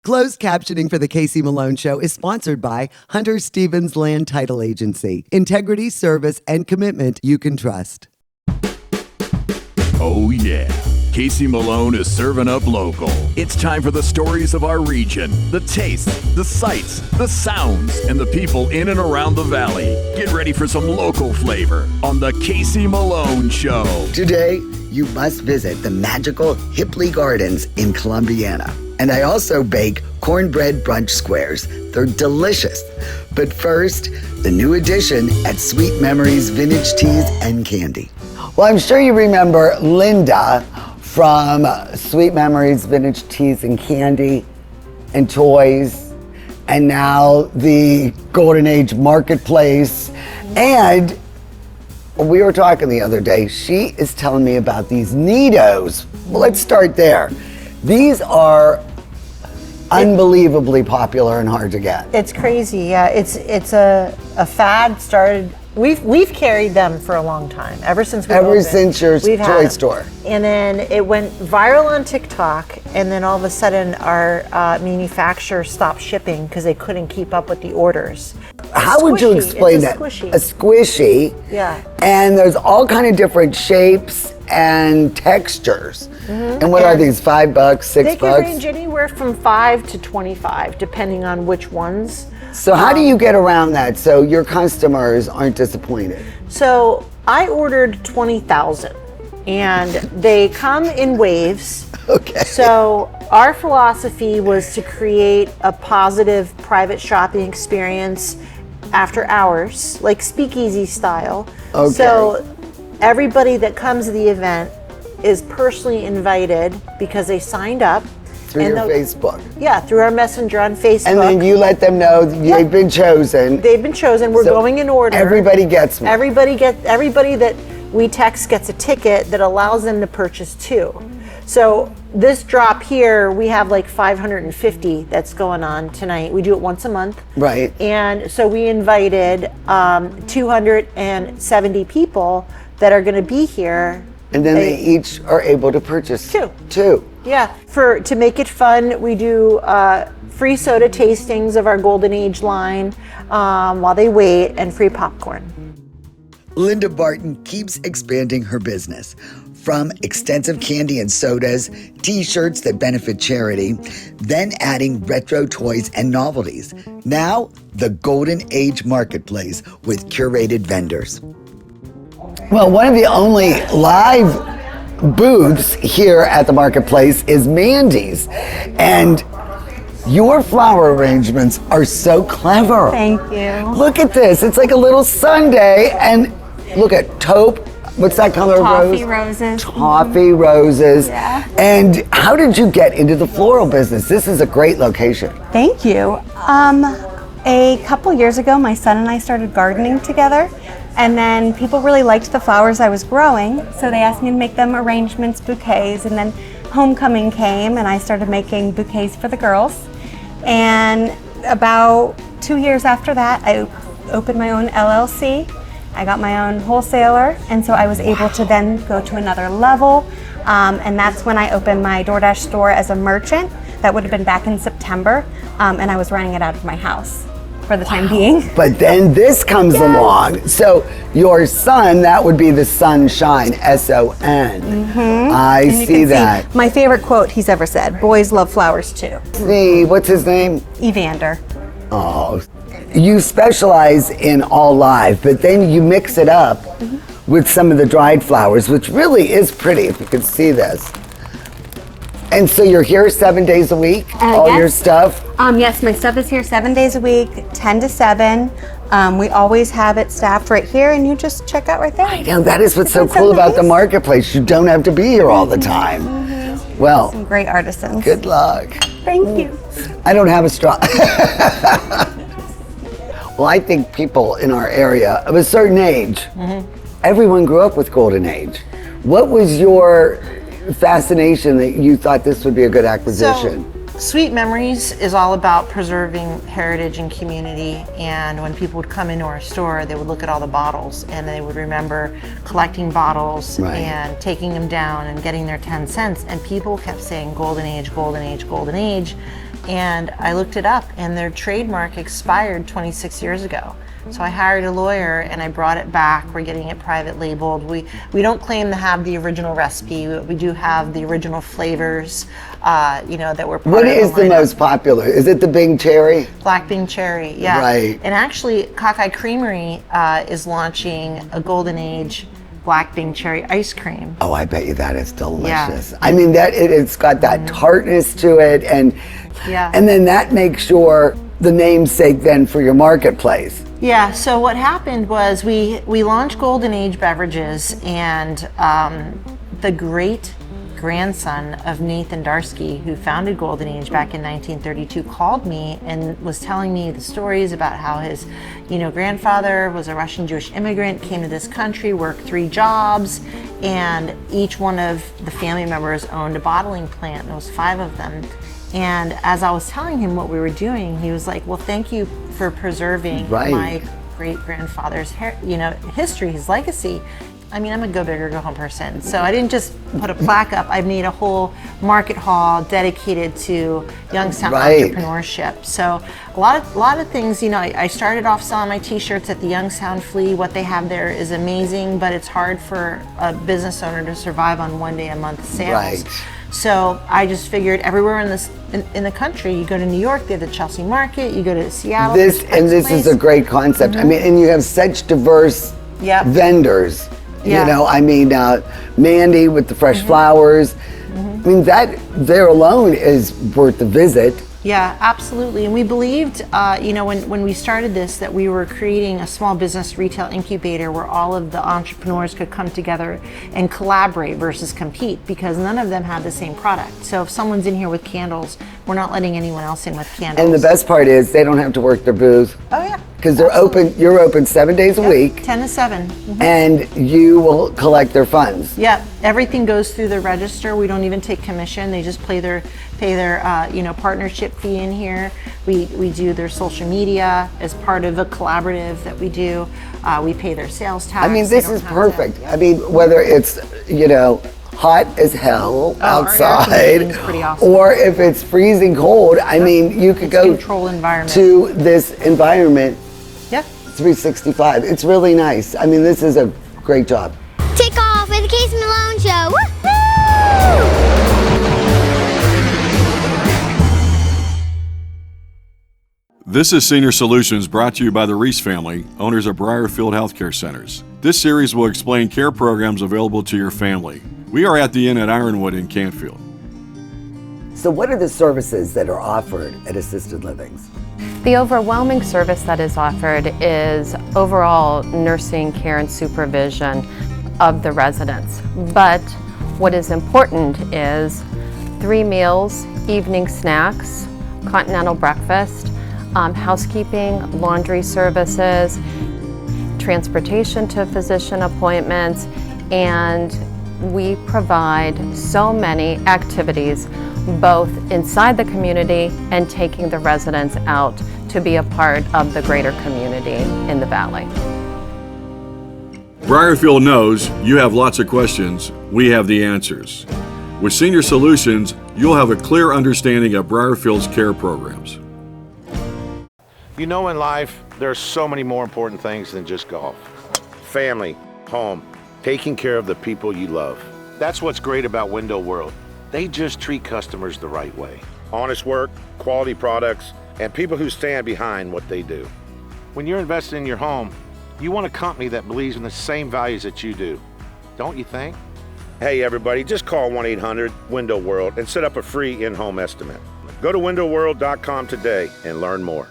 Closed captioning for the Casey Malone Show is sponsored by Hunter Stevens Land Title Agency. Integrity, service, and commitment you can trust. Oh yeah, Casey Malone is serving up local. It's time for the stories of our region, the tastes, the sights, the sounds, and the people in and around the valley. Get ready for some local flavor on the Casey Malone Show. Today, you must visit the magical Hippley Gardens in Columbiana. And I also bake cornbread brunch squares. They're delicious. But first, the new addition at Sweet Memories Vintage Teas and Candy. Well, I'm sure you remember Linda from Sweet Memories Vintage Teas and Candy and Toys, and now the Golden Age Marketplace. And we were talking the other day, she is telling me about these Nidos. Well, let's start there. These are unbelievably popular and hard to get. It's crazy, yeah. It's a fad started. We've carried them for a long time, ever since we opened. Since your toy store. And then it went viral on TikTok, and then all of a sudden our manufacturer stopped shipping because they couldn't keep up with the orders. How would you explain that? Squishy. A squishy. Yeah. And there's all kind of different shapes and textures. Mm-hmm. And what are these, $5, $6? They can range anywhere from $5 to $25, depending on which ones. So how do you get around that so your customers aren't disappointed? So I ordered 20,000, and they come in waves. Okay. So our philosophy was to create a positive private shopping experience after hours, like speakeasy style. Okay. So everybody that comes to the event is personally invited because they signed up. Through your Facebook. Yeah, through our messenger on Facebook. And then you let them know they've been chosen. They've been chosen. We're going in order. Everybody gets one. Everybody that we text gets a ticket that allows them to purchase two. So this drop here, we have like 550 that's going on tonight. We do it once a month. Right. And so we invited 270 people that are going to be here. And then they each are able to purchase two. Yeah, to make it fun, we do free soda tastings of our Golden Age line while they wait, and free popcorn. Linda Barton keeps expanding her business. From extensive candy and sodas, t-shirts that benefit charity, then adding retro toys and novelties. Now, the Golden Age Marketplace with curated vendors. Well, one of the only live booths here at the marketplace is Mandy's, and your flower arrangements are so clever. Thank you. Look at this. It's like a little sundae, and look at taupe. What's that color of rose? Toffee roses. Toffee roses. Yeah. And how did you get into the floral business? This is a great location. Thank you. A couple years ago, my son and I started gardening together, and then people really liked the flowers I was growing, so they asked me to make them arrangements, bouquets, and then homecoming came, and I started making bouquets for the girls. And about 2 years after that, I opened my own LLC. I got my own wholesaler, and so I was able to then go to another level, and that's when I opened my DoorDash store as a merchant. That would have been back in September, and I was running it out of my house for the time being. But then this comes along. So your son, that would be the Sonshine, S-O-N. Mm-hmm. I see that. My favorite quote he's ever said, boys love flowers too. See, what's his name? Evander. Oh, you specialize in all live, but then you mix it up with some of the dried flowers, which really is pretty, if you can see this. And so you're here 7 days a week, all yes. your stuff? Yes, my stuff is here 7 days a week, 10 to 7. We always have it staffed right here, and you just check out right there. I know, that is what's so cool about the marketplace. You don't have to be here all the time. Well, some great artisans. Good luck. Thank you. I don't have a straw. Well, I think people in our area of a certain age, everyone grew up with Golden Age. What was your fascination that you thought this would be a good acquisition? So, Sweet Memories is all about preserving heritage and community, and when people would come into our store, they would look at all the bottles and they would remember collecting bottles and taking them down and getting their 10 cents, and people kept saying Golden Age, Golden Age, Golden Age. And I looked it up, and their trademark expired 26 years ago. So I hired a lawyer and I brought it back. We're getting it private labeled. We don't claim to have the original recipe. We do have the original flavors, that were part What of is the most popular? Is it the Bing Cherry? Black Bean Cherry, yeah. Right. And actually, Cockeye Creamery is launching a Golden Age Black Bean Cherry ice cream. Oh, I bet you that is delicious. Yeah. I mean, it's got that tartness to it, and Yeah. and then that makes sure the namesake then for your marketplace. Yeah, so what happened was we launched Golden Age beverages, and the great grandson of Nathan Darsky, who founded Golden Age back in 1932, called me and was telling me the stories about how his grandfather was a Russian Jewish immigrant, came to this country, worked 3 jobs, and each one of the family members owned a bottling plant. There was 5 of them. And as I was telling him what we were doing, he was like, well, thank you for preserving my great-grandfather's history, his legacy. I mean, I'm a go big or go home person. So I didn't just put a plaque up. I've made a whole market hall dedicated to Youngstown entrepreneurship. So a lot of things, I started off selling my t-shirts at the Youngstown Flea. What they have there is amazing, but it's hard for a business owner to survive on 1 day a month sales. Right. So I just figured everywhere in the country, you go to New York, they have the Chelsea Market, you go to Seattle. This is a great concept. I mean, and you have such diverse vendors. Yeah. Mandy with the fresh flowers. I mean, that there alone is worth a visit. Yeah, absolutely. And we believed, when we started this, that we were creating a small business retail incubator where all of the entrepreneurs could come together and collaborate versus compete, because none of them had the same product. So if someone's in here with candles, we're not letting anyone else in with candles. And the best part is they don't have to work their booth. Oh yeah. Because they're open. You're open 7 days a week. 10 to 7. And you will collect their funds. Yeah, everything goes through the register. We don't even take commission. They just pay their partnership fee in here. We do their social media as part of a collaborative that we do. We pay their sales tax. I mean, this is perfect. I mean, whether it's hot as hell outside, awesome. Or if it's freezing cold, I mean, you could go control environment to this environment. Yeah. 365. It's really nice. I mean, this is a great job. Kick off with the Casey Malone Show. Woo-hoo! This is Senior Solutions, brought to you by the Reese family, owners of Briarfield Healthcare Centers. This series will explain care programs available to your family. We are at the Inn at Ironwood in Canfield. So what are the services that are offered at assisted livings? The overwhelming service that is offered is overall nursing care and supervision of the residents. But what is important is 3 meals, evening snacks, continental breakfast, housekeeping, laundry services, transportation to physician appointments, and we provide so many activities both inside the community and taking the residents out to be a part of the greater community in the Valley. Briarfield knows you have lots of questions, we have the answers. With Senior Solutions, you'll have a clear understanding of Briarfield's care programs. In life, there are so many more important things than just golf. Family, home, taking care of the people you love. That's what's great about Window World. They just treat customers the right way. Honest work, quality products, and people who stand behind what they do. When you're investing in your home, you want a company that believes in the same values that you do, don't you think? Hey everybody, just call 1-800-WINDOW WORLD and set up a free in-home estimate. Go to windowworld.com today and learn more.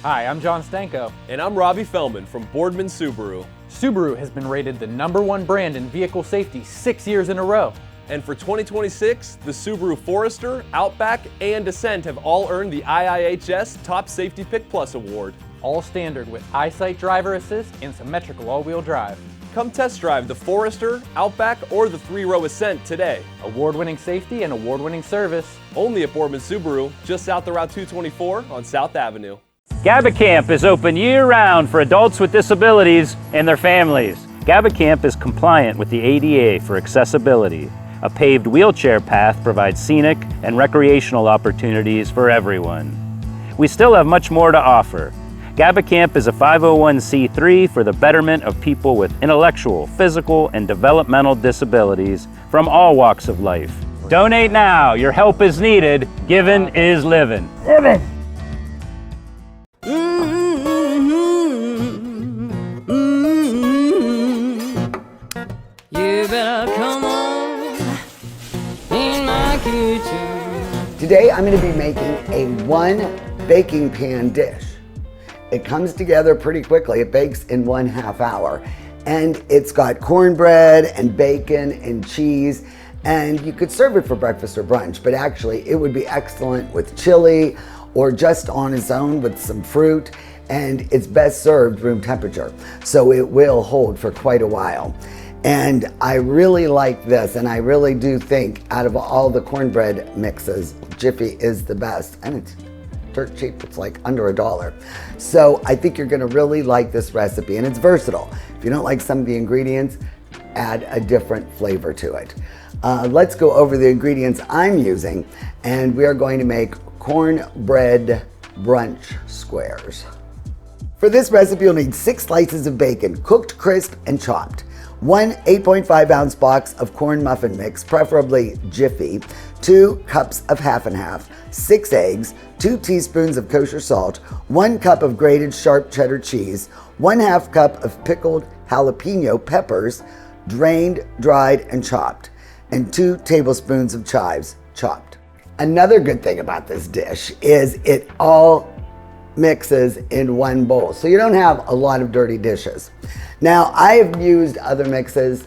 Hi, I'm John Stanko. And I'm Robbie Fellman from Boardman Subaru. Subaru has been rated the #1 brand in vehicle safety 6 years in a row. And for 2026, the Subaru Forester, Outback, and Ascent have all earned the IIHS Top Safety Pick Plus Award. All standard with EyeSight driver assist and symmetrical all-wheel drive. Come test drive the Forester, Outback, or the 3-row Ascent today. Award-winning safety and award-winning service. Only at Boardman Subaru, just south of Route 224 on South Avenue. GABA Camp is open year-round for adults with disabilities and their families. GABA Camp is compliant with the ADA for accessibility. A paved wheelchair path provides scenic and recreational opportunities for everyone. We still have much more to offer. GABA Camp is a 501c3 for the betterment of people with intellectual, physical, and developmental disabilities from all walks of life. Donate now. Your help is needed. Giving is living. Living. You better come on in my kitchen. Today I'm going to be making a 1 baking pan dish. It comes together pretty quickly. It bakes in 1/2 hour. And it's got cornbread and bacon and cheese. And you could serve it for breakfast or brunch, but actually it would be excellent with chili or just on its own with some fruit. And it's best served room temperature, so it will hold for quite a while. And I really like this, and I really do think out of all the cornbread mixes, Jiffy is the best. And it's dirt cheap, it's like under $1. So I think you're gonna really like this recipe, and it's versatile. If you don't like some of the ingredients, add a different flavor to it. Let's go over the ingredients I'm using, and we are going to make cornbread brunch squares. For this recipe, you'll need 6 slices of bacon, cooked crisp and chopped, 1 8.5-ounce box of corn muffin mix, preferably Jiffy, 2 cups of half and half, 6 eggs, 2 teaspoons of kosher salt, 1 cup of grated sharp cheddar cheese, 1/2 cup of pickled jalapeno peppers, drained, dried, and chopped, and 2 tablespoons of chives, chopped. Another good thing about this dish is it all mixes in one bowl, so you don't have a lot of dirty dishes. Now, I have used other mixes,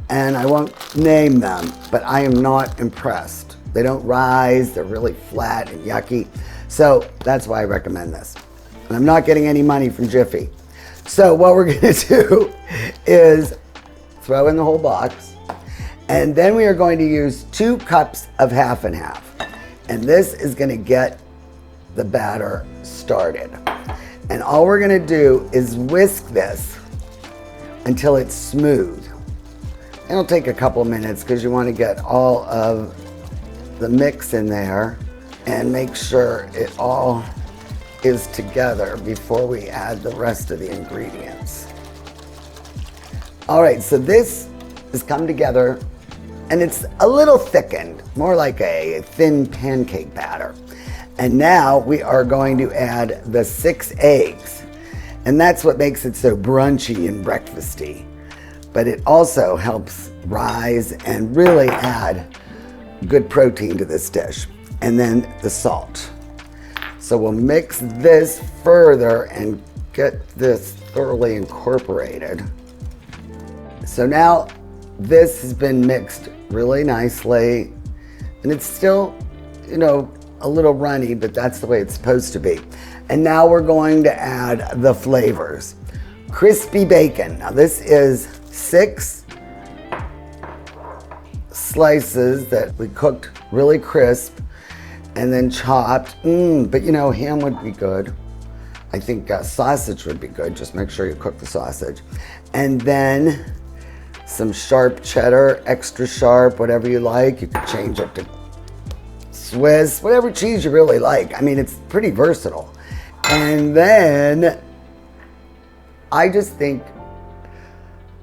and I won't name them, but I am not impressed. They don't rise, they're really flat and yucky, so that's why I recommend this. And I'm not getting any money from Jiffy. So what we're gonna do is throw in the whole box, and then we are going to use 2 cups of half and half. And this is gonna get the batter started. And all we're gonna do is whisk this until it's smooth. It'll take a couple minutes because you want to get all of the mix in there and make sure it all is together before we add the rest of the ingredients. All right, so this has come together and it's a little thickened, more like a thin pancake batter. And now we are going to add the 6 eggs. And that's what makes it so brunchy and breakfasty. But it also helps rise and really add good protein to this dish. And then the salt. So we'll mix this further and get this thoroughly incorporated. So now this has been mixed really nicely. And it's still, you know, a little runny, but that's the way it's supposed to be. And now we're going to add the flavors. Crispy bacon. Now this is 6 slices that we cooked really crisp and then chopped. But you know, ham would be good. I think sausage would be good. Just make sure you cook the sausage. And then some sharp cheddar, extra sharp, whatever you like. You can change it to Swiss, whatever cheese you really like. I mean, it's pretty versatile. And then I just think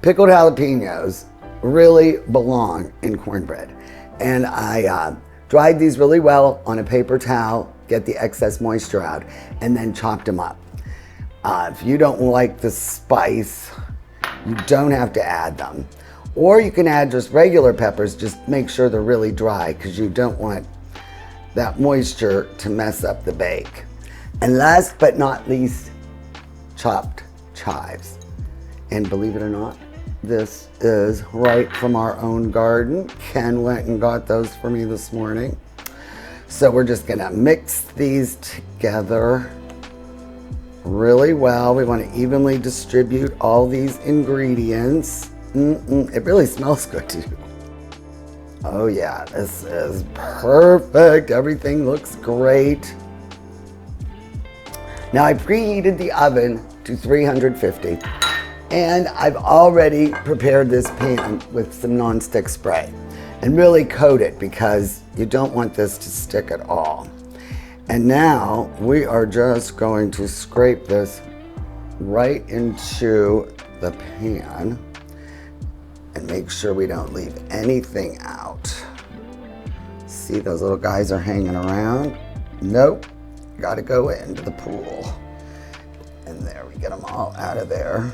pickled jalapenos really belong in cornbread. And I dried these really well on a paper towel, get the excess moisture out, and then chopped them up. If you don't like the spice, you don't have to add them. Or you can add just regular peppers, just make sure they're really dry because you don't want that moisture to mess up the bake. And last but not least, chopped chives. And believe it or not, this is right from our own garden. Ken went and got those for me this morning. So we're just gonna mix these together really well. We want to evenly distribute all these ingredients. It really smells good too. Oh yeah, this is perfect. Everything looks great. Now I preheated the oven to 350 and I've already prepared this pan with some nonstick spray. and really coat it because you don't want this to stick at all. And now we are just going to scrape this right into the pan and make sure we don't leave anything out. See, those little guys are hanging around. Nope, gotta go into the pool. And there, we get them all out of there.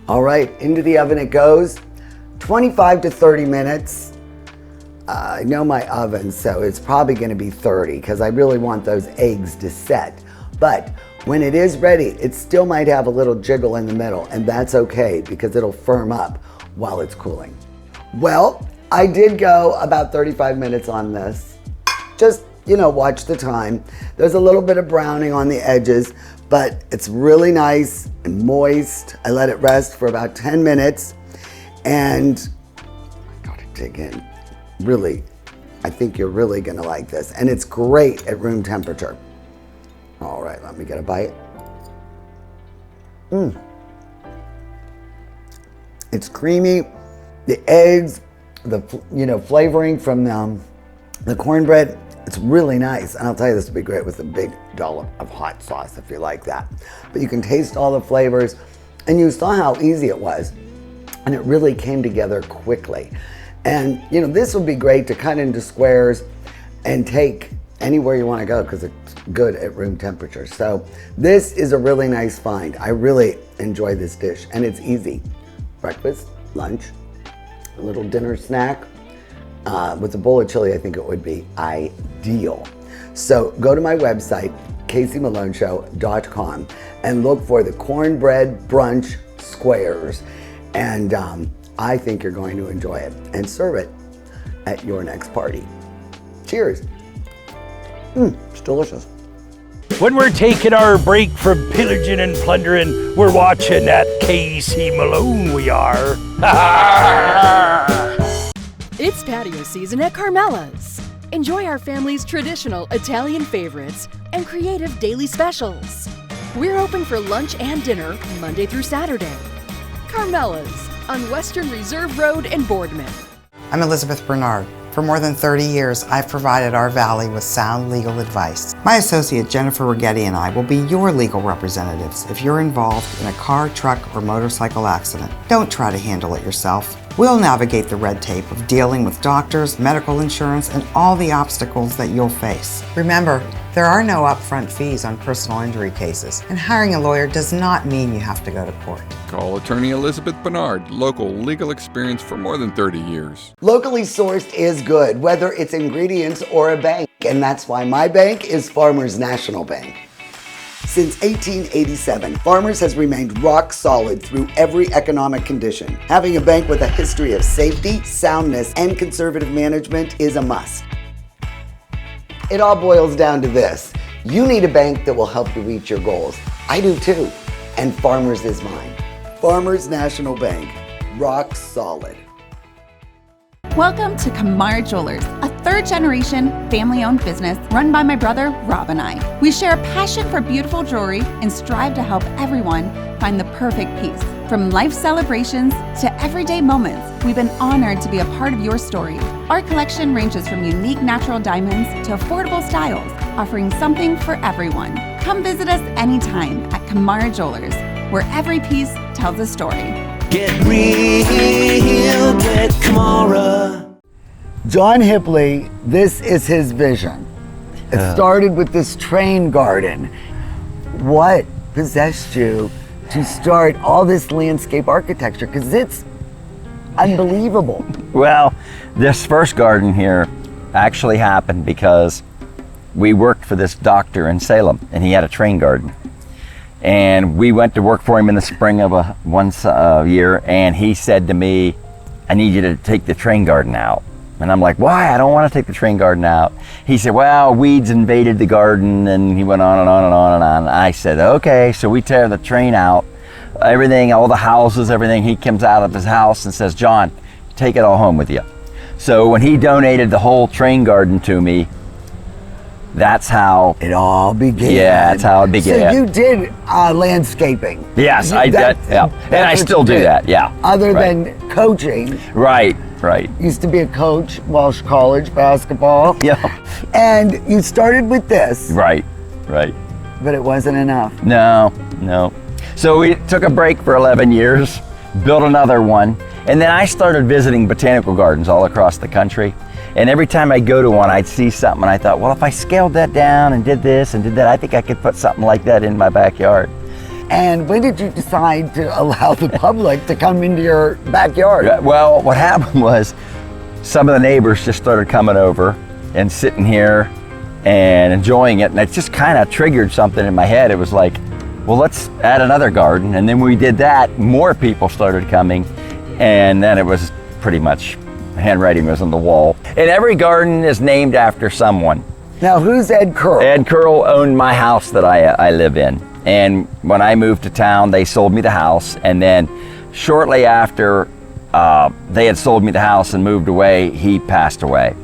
All right, into the oven it goes. 25 to 30 minutes. I know my oven, so it's probably gonna be 30 because I really want those eggs to set. But when it is ready, it still might have a little jiggle in the middle, and that's okay because it'll firm up while it's cooling. Well, I did go about 35 minutes on this. Just, watch the time. There's a little bit of browning on the edges, but it's really nice and moist. I let it rest for about 10 minutes, and I gotta dig in. Really, I think you're really gonna like this, and it's great at room temperature. All right, let me get a bite. It's creamy. The eggs, the flavoring from the cornbread, it's really nice. And I'll tell you, this would be great with a big dollop of hot sauce if you like that. But you can taste all the flavors, and you saw how easy it was. And it really came together quickly. And this would be great to cut into squares and take anywhere you want to go because it's good at room temperature. So this is a really nice find. I really enjoy this dish, and it's easy. Breakfast, lunch, a little dinner snack. With a bowl of chili, I think it would be ideal. So go to my website, CaseyMaloneShow.com, and look for the cornbread brunch squares. And I think you're going to enjoy it, and serve it at your next party. Cheers. It's delicious. When we're taking our break from pillaging and plundering, we're watching that Casey Malone, we are. It's patio season at Carmela's. Enjoy our family's traditional Italian favorites and creative daily specials. We're open for lunch and dinner Monday through Saturday. Carmela's on Western Reserve Road in Boardman. I'm Elizabeth Bernard. For more than 30 years, I've provided our Valley with sound legal advice. My associate Jennifer Rigetti and I will be your legal representatives if you're involved in a car, truck, or motorcycle accident. Don't try to handle it yourself. We'll navigate the red tape of dealing with doctors, medical insurance, and all the obstacles that you'll face. Remember, there are no upfront fees on personal injury cases, and hiring a lawyer does not mean you have to go to court. Call attorney Elizabeth Bernard, local legal experience for more than 30 years. Locally sourced is good, whether it's ingredients or a bank, and that's why my bank is Farmers National Bank. Since 1887, Farmers has remained rock solid through every economic condition. Having a bank with a history of safety, soundness, and conservative management is a must. It all boils down to this. You need a bank that will help you reach your goals. I do too, and Farmers is mine. Farmers National Bank, rock solid. Welcome to Kamara Jewelers, a third-generation, family-owned business run by my brother, Rob, and I. We share a passion for beautiful jewelry and strive to help everyone find the perfect piece. From life celebrations to everyday moments, we've been honored to be a part of your story. Our collection ranges from unique natural diamonds to affordable styles, offering something for everyone. Come visit us anytime at Kamara Jewelers, where every piece tells a story. Get real, get Kamara. John Hippley, this is his vision. It started with this train garden. What possessed you to start all this landscape architecture? Because it's unbelievable. Well, this first garden here actually happened because we worked for this doctor in Salem, and he had a train garden. And we went to work for him in the spring of once a year, and he said to me, I need you to take the train garden out. And I'm like, why? I don't want to take the train garden out. He said, well, weeds invaded the garden, and he went on and on and on and on. I said, okay, so we tear the train out, everything, all the houses, everything. He comes out of his house and says, John, take it all home with you. So when he donated the whole train garden to me, that's how it all began. Yeah, that's how it began. So you did landscaping. Yes, I did. Yeah, and I still do that. Yeah. Other than coaching. Right. Used to be a coach, Walsh College basketball. Yeah. And you started with this. Right. But it wasn't enough. No. So we took a break for 11 years, built another one, and then I started visiting botanical gardens all across the country. And every time I go to one, I'd see something, and I thought, well, if I scaled that down and did this and did that, I think I could put something like that in my backyard. And when did you decide to allow the public to come into your backyard? Well, what happened was some of the neighbors just started coming over and sitting here and enjoying it, and it just kind of triggered something in my head. It was like, well, let's add another garden. And then when we did that, more people started coming, and then it was pretty much handwriting was on the wall. And every garden is named after someone. Now, who's Ed Curl? Ed Curl owned my house that I live in. And when I moved to town, they sold me the house. And then shortly after they had sold me the house and moved away, he passed away.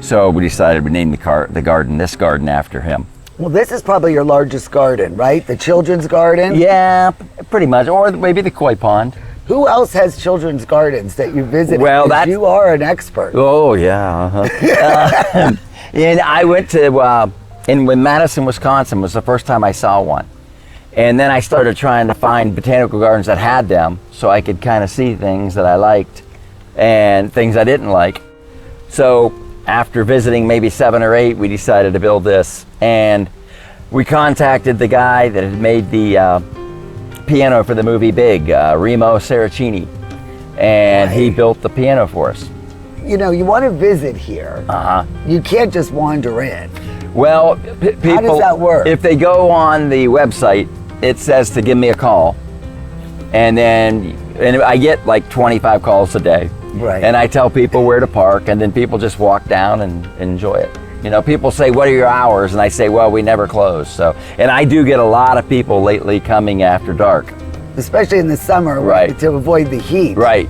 So we decided to name this garden after him. Well, this is probably your largest garden, right? The children's garden? Yeah, pretty much. Or maybe the koi pond. Who else has children's gardens that you visited? Well, you are an expert. Oh, yeah. And I went to, in Madison, Wisconsin was the first time I saw one. And then I started trying to find botanical gardens that had them so I could kind of see things that I liked and things I didn't like. So after visiting maybe 7 or 8, we decided to build this. And we contacted the guy that had made the piano for the movie Big, Remo Saracini. And he built the piano for us. You know, you want to visit here. You can't just wander in. Well, people, how does that work? If they go on the website, it says to give me a call. And I get like 25 calls a day. Right. And I tell people where to park, and then people just walk down and enjoy it. You know, people say, what are your hours? And I say, well, we never close. So, and I do get a lot of people lately coming after dark. Especially in the summer, right, to avoid the heat. Right.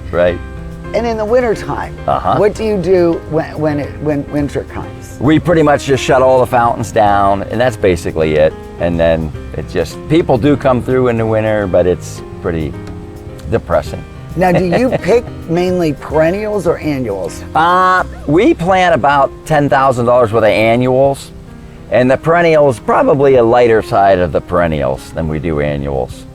And in the wintertime, what do you do when winter comes? We pretty much just shut all the fountains down, and that's basically it. And then it just, people do come through in the winter, but it's pretty depressing. Now, do you pick mainly perennials or annuals? We plant about $10,000 worth of annuals, and the perennials probably a lighter side of the perennials than we do annuals.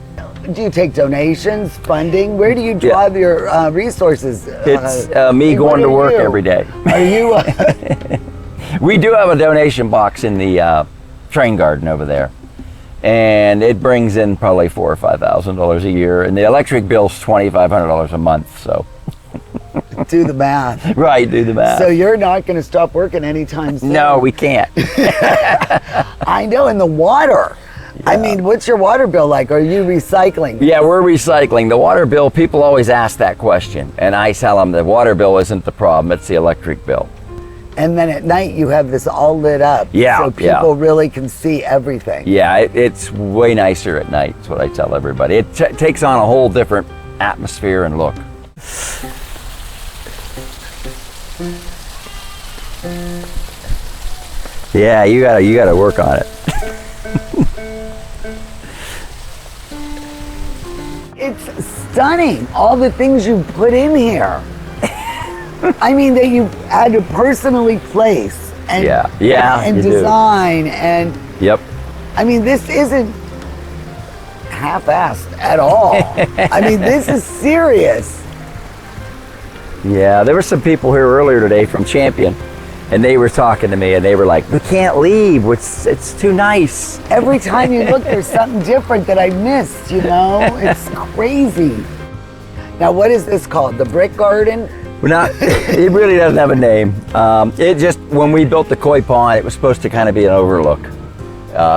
Do you take donations, funding? Where do you draw your resources? It's me going to work every day. Are you? We do have a donation box in the train garden over there, and it brings in probably $4,000 or $5,000 a year, and the electric bill's $2,500 a month. So do the math. Right, do the math. So you're not going to stop working anytime soon? No, we can't. I know, and the water. Yeah. I mean, what's your water bill like? Are you recycling? Yeah, we're recycling. The water bill, people always ask that question, and I tell them the water bill isn't the problem, it's the electric bill. And then at night you have this all lit up. Yeah, so people really can see everything. Yeah, it's way nicer at night, that's what I tell everybody. It takes on a whole different atmosphere and look. Yeah, you gotta work on it. It's stunning, all the things you put in here. I mean, that you had to personally place and, and design and yep. I mean, this isn't half-assed at all. I mean, this is serious. Yeah, there were some people here earlier today from Champion, and they were talking to me, and they were like, we can't leave, it's too nice. Every time you look, there's something different that I missed, you know? It's crazy. Now, what is this called? The Brick Garden? It really doesn't have a name. It just, when we built the koi pond, it was supposed to kind of be an overlook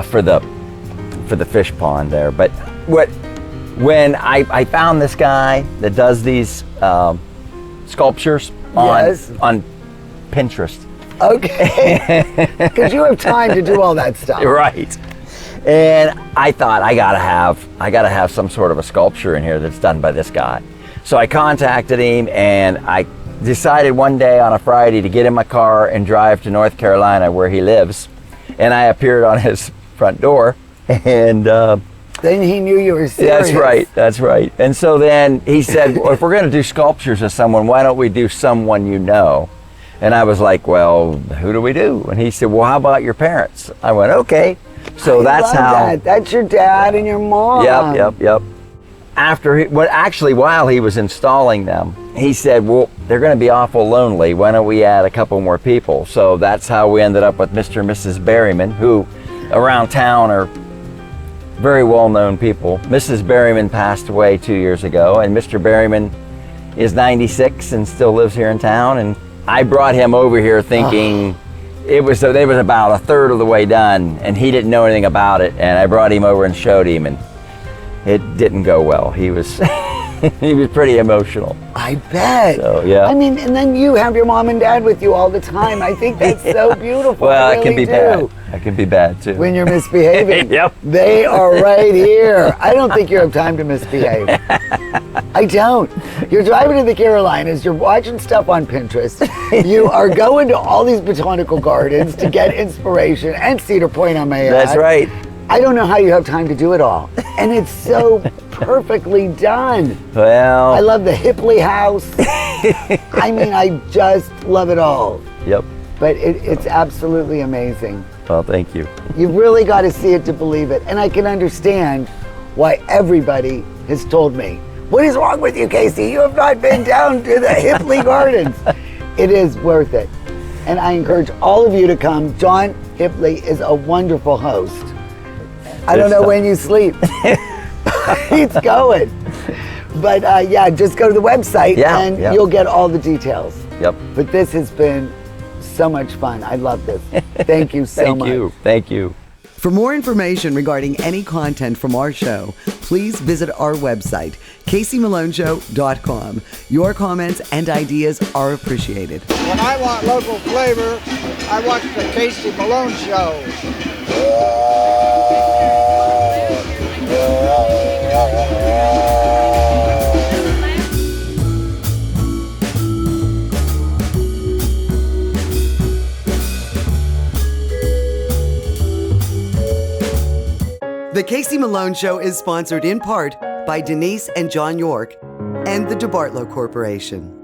for the fish pond there. But when I found this guy that does these sculptures on Pinterest. Okay, because you have time to do all that stuff. Right. And I thought I gotta have some sort of a sculpture in here that's done by this guy. So I contacted him, and I decided one day on a Friday to get in my car and drive to North Carolina where he lives And I appeared on his front door, and then he knew you were serious. That's right. And so then he said, well, if we're going to do sculptures of someone, why don't we do someone you know? And I was like, well, who do we do? And he said, well, how about your parents? I went, okay. So I that's love how. That. That's your dad and your mom. Yep. After while he was installing them, he said, well, they're going to be awful lonely. Why don't we add a couple more people? So that's how we ended up with Mr. and Mrs. Berryman, who around town are very well-known people. Mrs. Berryman passed away 2 years ago, and Mr. Berryman is 96 and still lives here in town. And I brought him over here thinking it was about a third of the way done, and he didn't know anything about it. And I brought him over and showed him, and it didn't go well. He was he was pretty emotional. I bet. So, yeah. I mean, and then you have your mom and dad with you all the time. I think that's so beautiful. Well, I it can really be bad. It can be bad too. When you're misbehaving. Yep. They are right here. I don't think you have time to misbehave. I don't. You're driving to the Carolinas, you're watching stuff on Pinterest, you are going to all these botanical gardens to get inspiration, and Cedar Point, I may add. That's right. I don't know how you have time to do it all. And it's so perfectly done. Well. I love the Hippley house. I mean, I just love it all. Yep. But it's absolutely amazing. Well, thank you. You've really got to see it to believe it. And I can understand why everybody has told me, what is wrong with you, Casey? You have not been down to the Hippley Gardens. It is worth it. And I encourage all of you to come. John Hippley is a wonderful host. I don't know when you sleep. He's going. But yeah, just go to the website and you'll get all the details. Yep. But this has been so much fun. I love this. Thank you so much. Thank you. For more information regarding any content from our show, please visit our website, CaseyMaloneShow.com. Your comments and ideas are appreciated. When I want local flavor, I watch the Casey Malone Show. The Casey Malone Show is sponsored in part by Denise and John York and the DeBartolo Corporation.